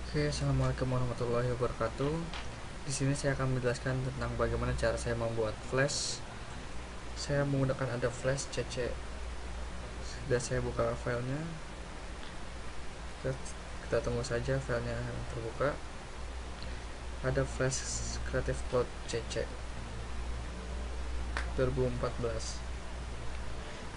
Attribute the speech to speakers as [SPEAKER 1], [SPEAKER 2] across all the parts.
[SPEAKER 1] Oke, assalamualaikum warahmatullahi wabarakatuh. Di sini saya akan menjelaskan tentang bagaimana cara saya membuat flash. Saya menggunakan ada flash CC. Sudah saya buka filenya. Kita tunggu saja filenya terbuka. Ada flash Creative Cloud CC 2014.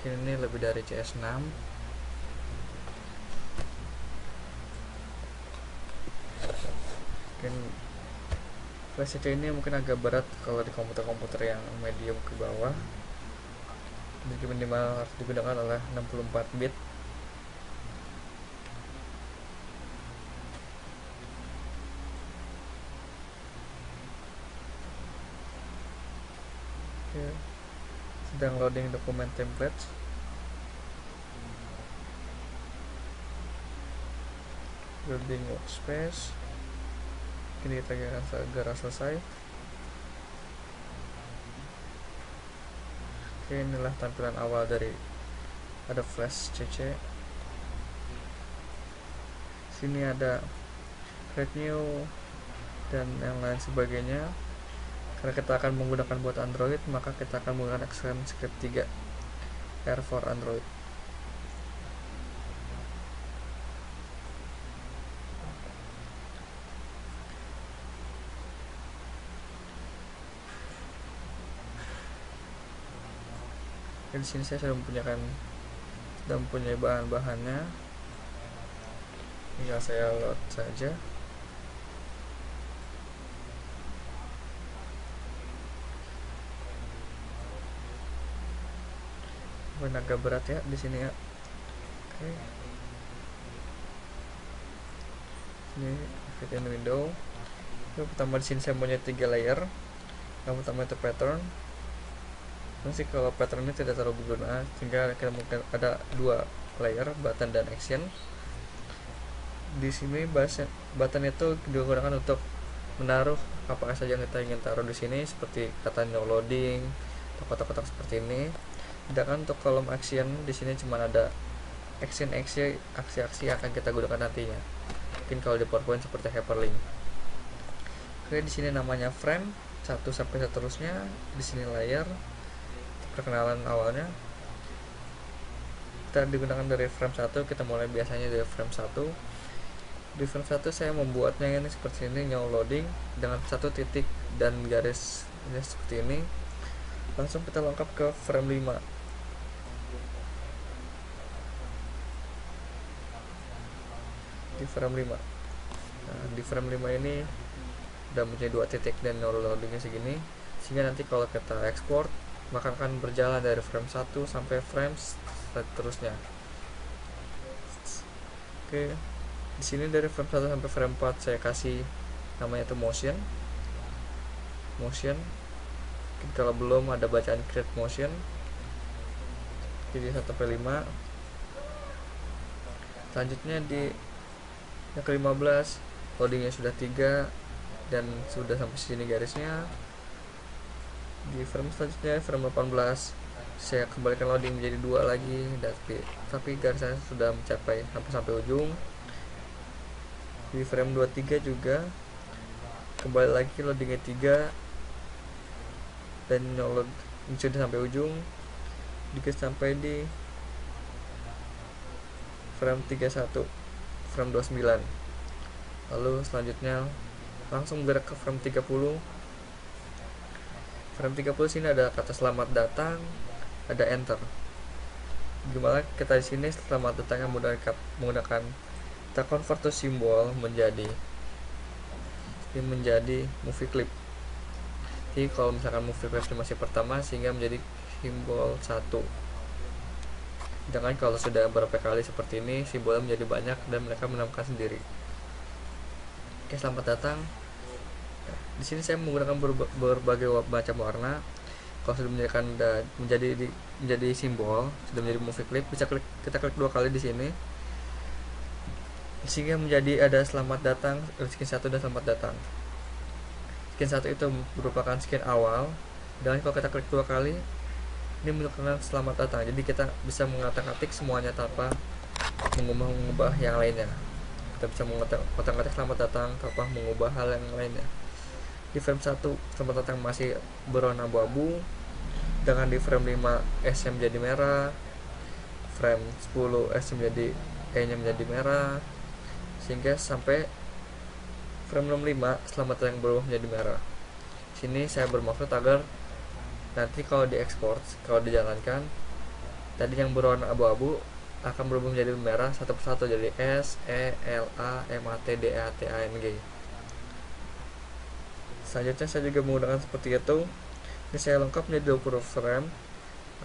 [SPEAKER 1] Ini lebih dari CS6. Mungkin flash CC ini mungkin agak berat kalau di komputer-komputer yang medium ke bawah. Jadi minimal harus digunakan oleh 64 bit. Oke. Sedang loading dokumen template. Building workspace. Kini kita segera selesai. Oke, inilah tampilan awal dari ada flash CC. Sini ada create new dan yang lain sebagainya. Karena kita akan menggunakan buat Android, maka kita akan menggunakan ActionScript 3 R for Android. Di sini saya sudah mempunyai bahan-bahannya. Tinggal saya load saja. Agak berat ya di sini ya. Oke. Ini fit in window. Yang pertama di sini saya punya 3 layer. Yang pertama itu pattern. Sih kalau pattern ini tidak terlalu berguna, sehingga kita mungkin ada 2 layer, button dan action. Di sini button itu digunakan untuk menaruh apa saja yang kita ingin taruh di sini, seperti kata no loading atau kotak-kotak seperti ini. Sedangkan untuk kolom action di sini cuma ada aksi-aksi yang akan kita gunakan nantinya. Mungkin kalau di PowerPoint seperti hyperlink. Oke, di sini namanya frame 1 sampai seterusnya. Di sini layer. Perkenalan awalnya kita digunakan dari frame 1. Kita mulai biasanya dari frame 1. Di frame 1 saya membuatnya ini seperti ini, no loading dengan 1 titik dan garis seperti ini. Langsung kita lengkap ke frame 5. Di frame 5. Nah, di frame 5 ini udah punya 2 titik dan no loadingnya segini, sehingga nanti kalau kita ekspor maka akan berjalan dari frame 1 sampai frame seterusnya. Oke, di sini dari frame 1 sampai frame 4 saya kasih namanya itu motion. Kalau belum ada bacaan create motion. Jadi 1 sampai 5. Selanjutnya di yang ke-15 loadingnya sudah 3 dan sudah sampai sini garisnya. Di frame selanjutnya frame 18 saya kembalikan loading menjadi 2 lagi, tapi garisnya sudah mencapai sampai ujung. Di frame 23 juga kembali lagi loadingnya 3 dan load sudah sampai ujung. Jika sampai di frame 31, frame 29, lalu selanjutnya langsung bergerak ke frame 30. Frame 30 sini ada kata selamat datang, ada enter. Gimana kita di sini selamat datangnya menggunakan kita convert to simbol menjadi movie clip. Jadi kalau misalkan movie clip masih pertama sehingga menjadi simbol 1. Sedangkan kalau sudah beberapa kali seperti ini simbolnya menjadi banyak dan mereka menamakan sendiri. Oke, selamat datang. Di sini saya menggunakan berbagai macam warna. Kalau sudah menjadi simbol, sudah menjadi movie clip, kita klik 2 kali di sini, sehingga menjadi ada selamat datang, skin 1 dan selamat datang. Skin 1 itu merupakan skin awal, dan kalau kita klik 2 kali, ini menunjukkan selamat datang. Jadi kita bisa mengatik-atik semuanya tanpa mengubah yang lainnya. kita bisa mengotak-atik selamat datang tanpa mengubah hal yang lainnya. Di frame 1 selamat datang masih berwarna abu-abu, dengan di frame 5 S nya menjadi merah, frame 10 S menjadi E nya menjadi merah, sehingga sampai frame 65 selamat datang berubah menjadi merah. Sini saya bermaksud agar nanti kalau diekspor, kalau dijalankan, tadi yang berwarna abu-abu akan berubah menjadi merah satu persatu, jadi S, E, L, A, M, A, T, D, E, A, T, A, N, G. Selanjutnya saya juga menggunakan seperti itu. Ini saya lengkap menjadi 20 frame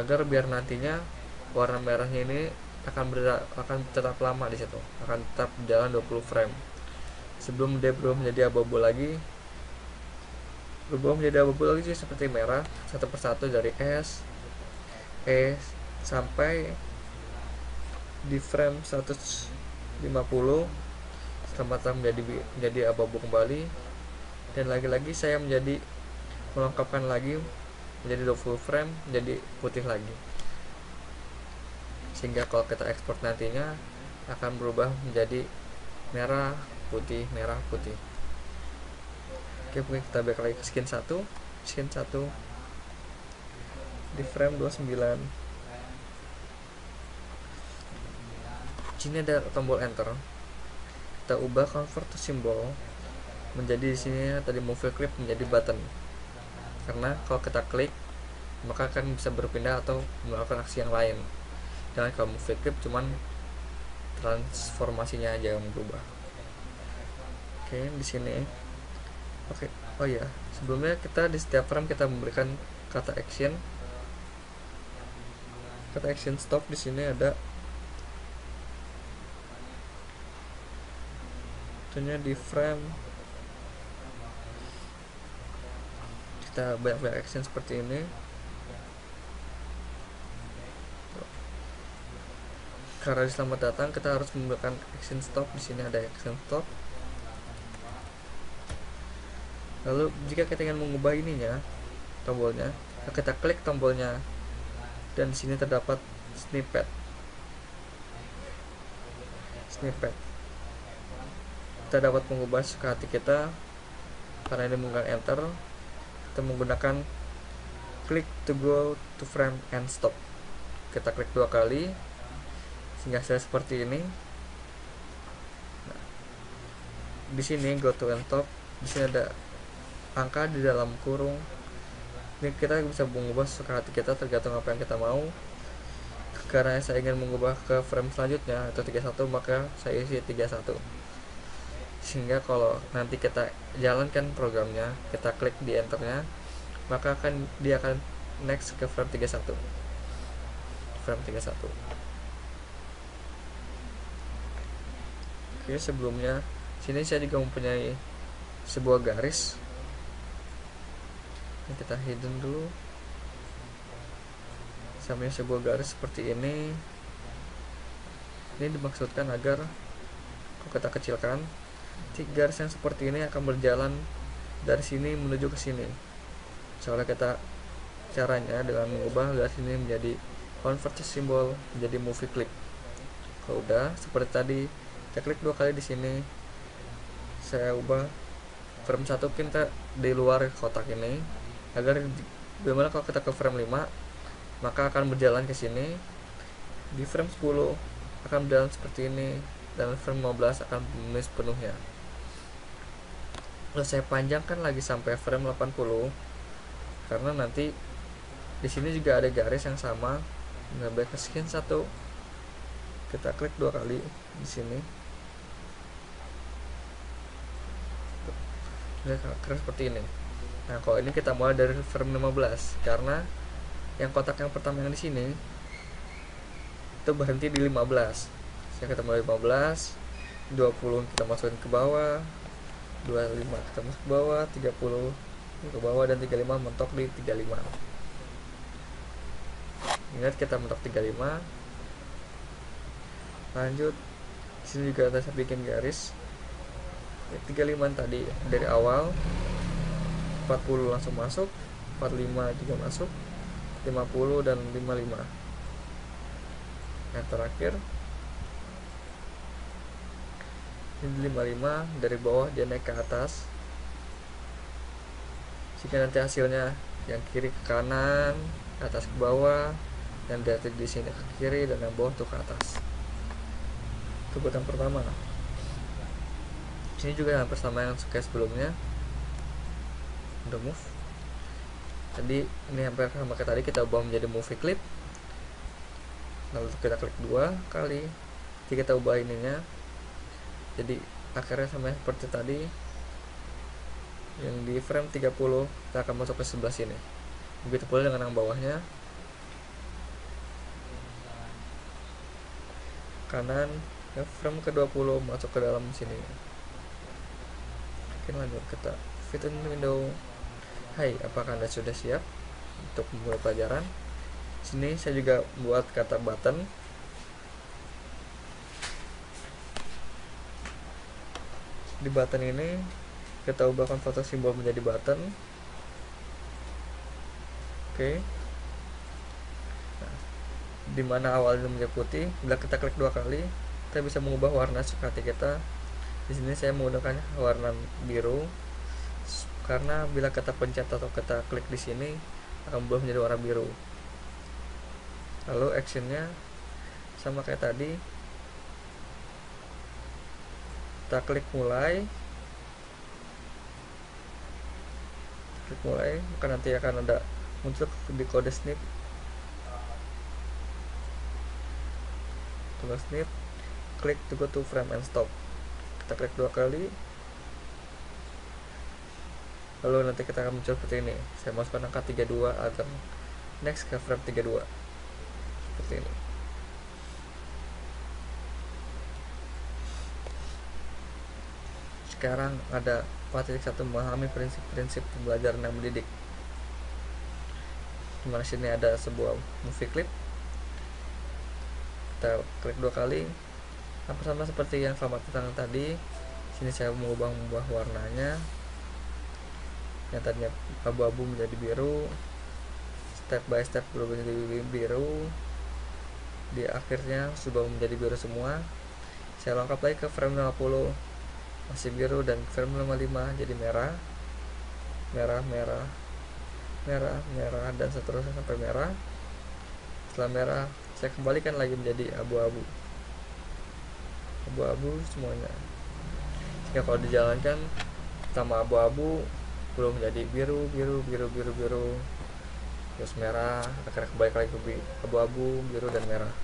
[SPEAKER 1] agar biar nantinya warna merahnya ini akan tetap lama di situ, akan tetap jalan 20 frame. Sebelum dia berubah menjadi abu-abu lagi, sih seperti merah satu persatu dari S, E sampai di frame 150 selamat datang menjadi abu-abu kembali, dan lagi-lagi saya melengkapkan lagi menjadi 20 frame menjadi putih lagi, sehingga kalau kita ekspor nantinya akan berubah menjadi merah putih merah putih. Oke, mungkin kita balik lagi ke skin 1 di frame 29. Sini ada tombol enter, kita ubah convert to symbol menjadi di sini tadi movie clip menjadi button, karena kalau kita klik maka akan bisa berpindah atau melakukan aksi yang lain. Jangan kalau movie clip cuman transformasinya aja yang berubah. Oke, di sini. Oke. Oh ya, sebelumnya kita di setiap frame kita memberikan kata action. Kata action stop di sini ada. Tentunya di frame kita banyak action seperti ini. Karena di selamat datang kita harus memberikan action stop. Di sini ada action stop. Lalu jika kita ingin mengubah ininya, tombolnya, kita klik tombolnya dan di sini terdapat snippet. Kita dapat mengubah suka hati kita. Karena ini menggunakan enter, kita menggunakan click to go to frame and stop. Kita klik 2 kali sehingga hasilnya seperti ini. Nah, di sini go to and stop, di sini ada angka di dalam kurung. Ini kita bisa mengubah suka hati kita tergantung apa yang kita mau. Karena saya ingin mengubah ke frame selanjutnya atau 31, maka saya isi 31, sehingga kalau nanti kita jalankan programnya, kita klik di enternya, maka dia akan next ke frame 31. Oke, sebelumnya sini saya juga mempunyai sebuah garis. Ini kita hidden dulu. Sampai sebuah garis seperti ini. Ini dimaksudkan agar kalau kita kecilkan, garis yang seperti ini akan berjalan dari sini menuju ke sini. Soalnya caranya dengan mengubah garis ini menjadi convert to symbol menjadi movie clip. Kalau udah seperti tadi, kita klik 2 kali di sini. Saya ubah frame 1 kita di luar kotak ini, agar bagaimana kalau kita ke frame 5 maka akan berjalan ke sini. Di frame 10 akan berjalan seperti ini, dan frame 15 akan menulis penuhnya. Lalu saya panjangkan lagi sampai frame 80, karena nanti di sini juga ada garis yang sama. Ngambil ke skin 1, kita klik 2 kali di sini. Keren seperti ini. Nah, kalau ini kita mulai dari frame 15, karena yang kotak yang pertama yang di sini itu berhenti di 15. Kita mulai 15, 20 kita masukin ke bawah, 25 kita masuk ke bawah, 30 ke bawah, dan 35 mentok di 35. Ingat, kita mentok 35. Lanjut, di sini juga saya bikin garis 35 tadi dari awal, 40 langsung masuk, 45 juga masuk, 50 dan 55. Yang terakhir Ini 55, dari bawah dia naik ke atas, jika nanti hasilnya yang kiri ke kanan, ke atas ke bawah, yang dari di sini ke kiri, dan yang bawah tuh ke atas. Itu buat yang pertama. Ini juga hampir sama yang kayak sebelumnya. Udah move. Tadi ini hampir sama kayak tadi, kita ubah menjadi movie clip. Lalu kita klik 2 kali. Jadi kita ubah ininya. Jadi akhirnya sama seperti tadi. Yang di frame 30 kita akan masuk ke sebelah sini. Begitu pula dengan yang bawahnya. Kanan, ya frame ke 20 masuk ke dalam sini. Oke, lanjut kita fit in window. Hai, apakah Anda sudah siap untuk memulai pelajaran? Sini saya juga buat kata button. Di button ini kita ubahkan foto simbol menjadi button. Oke. Nah, dimana awalnya menjadi putih, bila kita klik 2 kali, kita bisa mengubah warna suka hati kita. Di sini saya menggunakan warna biru, karena bila kita pencet atau kita klik di sini akan berubah menjadi warna biru. Lalu actionnya sama kayak tadi, kita klik mulai, maka nanti akan ada muncul di kode snip, klik to go to frame and stop. Kita klik 2 kali, lalu nanti kita akan muncul seperti ini. Saya masukkan angka 32 atau next ke frame 32 seperti ini. Sekarang ada 4.1 memahami prinsip-prinsip pembelajaran yang mendidik. Dimana sini ada sebuah movie clip. Kita klik 2 kali, hampir sama seperti yang selamat datang tadi. Sini saya mengubah warnanya, yang tadinya abu-abu menjadi biru, step by step berubah menjadi biru, di akhirnya sudah menjadi biru semua. Saya lengkap lagi ke frame 50, masih biru, dan frame 55 jadi merah, dan seterusnya sampai merah. Setelah merah, saya kembalikan lagi menjadi abu-abu semuanya. Jika kalau dijalankan sama abu-abu belum menjadi biru, terus merah, akhirnya kembali lagi ke abu-abu, biru, dan merah.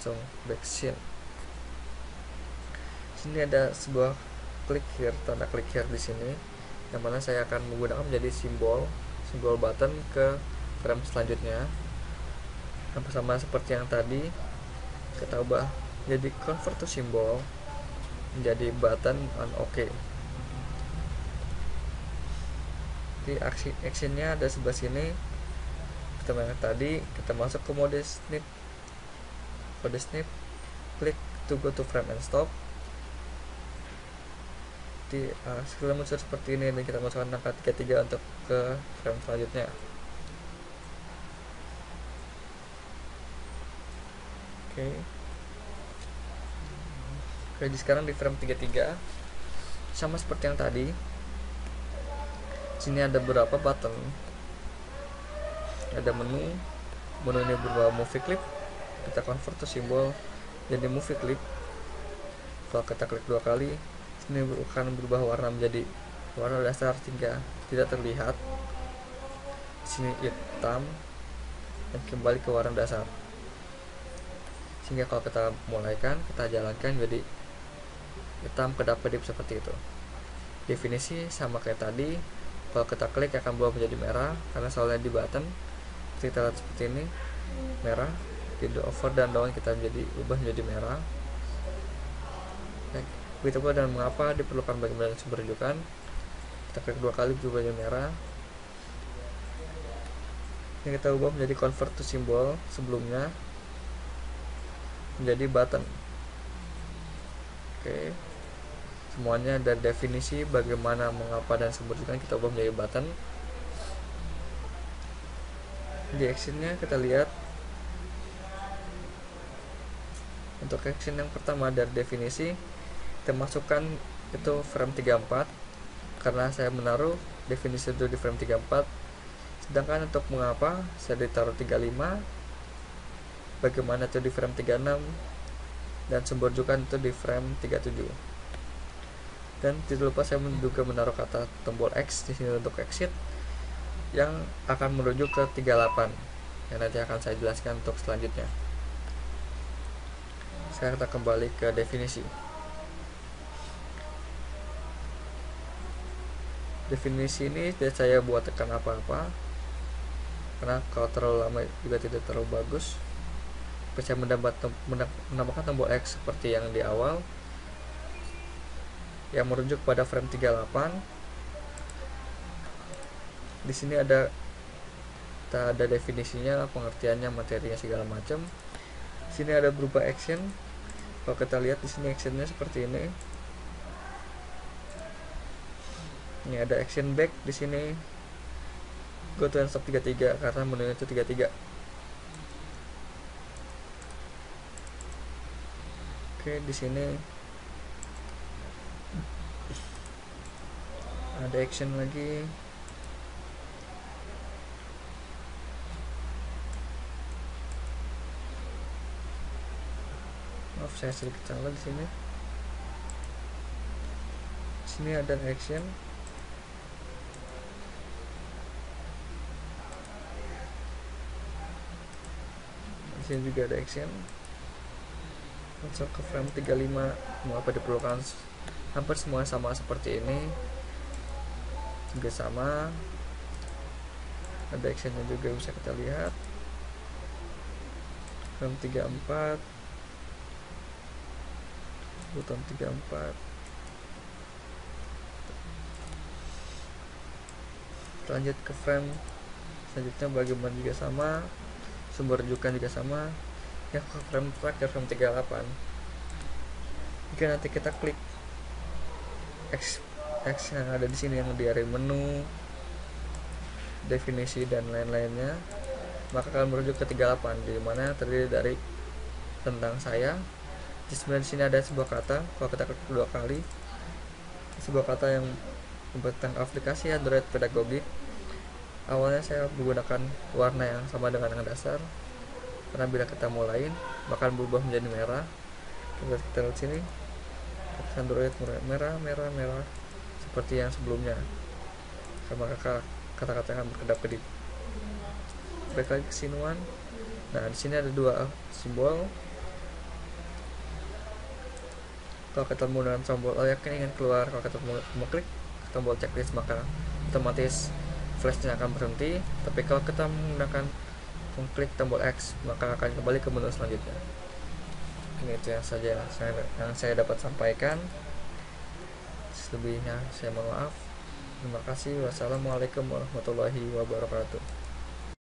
[SPEAKER 1] So back scene. Sini ada sebuah klik here, tanda klik here di sini, yang mana saya akan menggunakan menjadi simbol button ke frame selanjutnya. Hampir sama seperti yang tadi, kita ubah jadi convert to symbol menjadi button on OK. Di actionnya ada sebelah sini. Kita yang tadi, kita masuk ke mode snip, klik to go to frame and stop. Setelah muncul seperti ini, dan kita masukkan angka 33 untuk ke frame selanjutnya. Oke, jadi sekarang di frame 33 sama seperti yang tadi. Sini ada beberapa button, ada menu ini berupa movie clip. Kita convert to symbol jadi movie clip. Kalau kita klik 2 kali, ini akan berubah warna menjadi warna dasar sehingga tidak terlihat. Sini hitam dan kembali ke warna dasar, sehingga kalau kita mulaikan, kita jalankan jadi hitam kedap-kedip seperti itu. Definisi sama kayak tadi. Kalau kita klik akan berubah menjadi merah, karena soalnya di button. Kita lihat seperti ini, merah. Di over dan down kita ubah menjadi merah. Begitu pula dan mengapa diperlukan bagaimana sumber rujukan. Kita klik 2 kali berubah menjadi merah. Ini kita ubah menjadi convert to symbol sebelumnya menjadi button. Oke, semuanya ada definisi bagaimana, mengapa, dan sumber rujukan kita ubah menjadi button. Di actionnya kita lihat, untuk action yang pertama dari definisi, kita masukkan itu frame 34 karena saya menaruh definisi itu di frame 34, sedangkan untuk mengapa saya ditaruh 35, bagaimana itu di frame 36, dan sumber rujukan itu di frame 37. Dan tidak lupa saya juga menaruh kata tombol X di sini untuk exit yang akan merujuk ke 38 yang nanti akan saya jelaskan untuk selanjutnya. Sekarang kita kembali ke definisi. Definisi ini tidak saya buat tekan apa-apa karena kalau terlalu lama juga tidak terlalu bagus. Saya menambahkan tombol X seperti yang di awal yang merujuk pada frame 38. Di sini ada definisinya, pengertiannya, materinya, segala macam. Di sini ada berupa action. Kalau kita lihat di sini actionnya seperti ini. Ini ada action back di sini. Go to and stop 33 karena menu itu 33. Oke, di sini ada action lagi. Maaf, saya sedikit salah di sini. Di sini ada action. Di sini juga ada action. Masuk ke frame 35, mengapa diperlukan hampir semua sama seperti ini. Juga sama. Ada actionnya juga bisa kita lihat. Frame 34, button 34. Lanjut ke frame selanjutnya, bagaimana juga sama, sumber rujukan juga sama. Ya, ke frame terakhir, frame 38. Jika nanti kita klik X yang ada di sini, yang dari menu, definisi dan lain-lainnya, maka akan merujuk ke 38, di mana terdiri dari tentang saya. Di sini ada sebuah kata, kalau kita klik 2 kali, sebuah kata yang tentang aplikasi Android pedagogik. Awalnya saya menggunakan warna yang sama dengan yang dasar, karena bila kita mulai bakal berubah menjadi merah. Kita lihat sini, Android merah seperti yang sebelumnya, maka kata-kata yang berkedap-kedip. Baik lagi ke sinuan. Nah, di sini ada 2 simbol. Kalau kita menggunakan tombol yakin ingin keluar, kalau kita mau klik tombol checklist, maka otomatis flashnya akan berhenti. Tapi kalau kita menggunakan mengklik tombol X, maka akan kembali ke menu selanjutnya. Ini itu yang saja yang saya dapat sampaikan. Selebihnya saya mohon maaf. Terima kasih. Wassalamualaikum warahmatullahi wabarakatuh.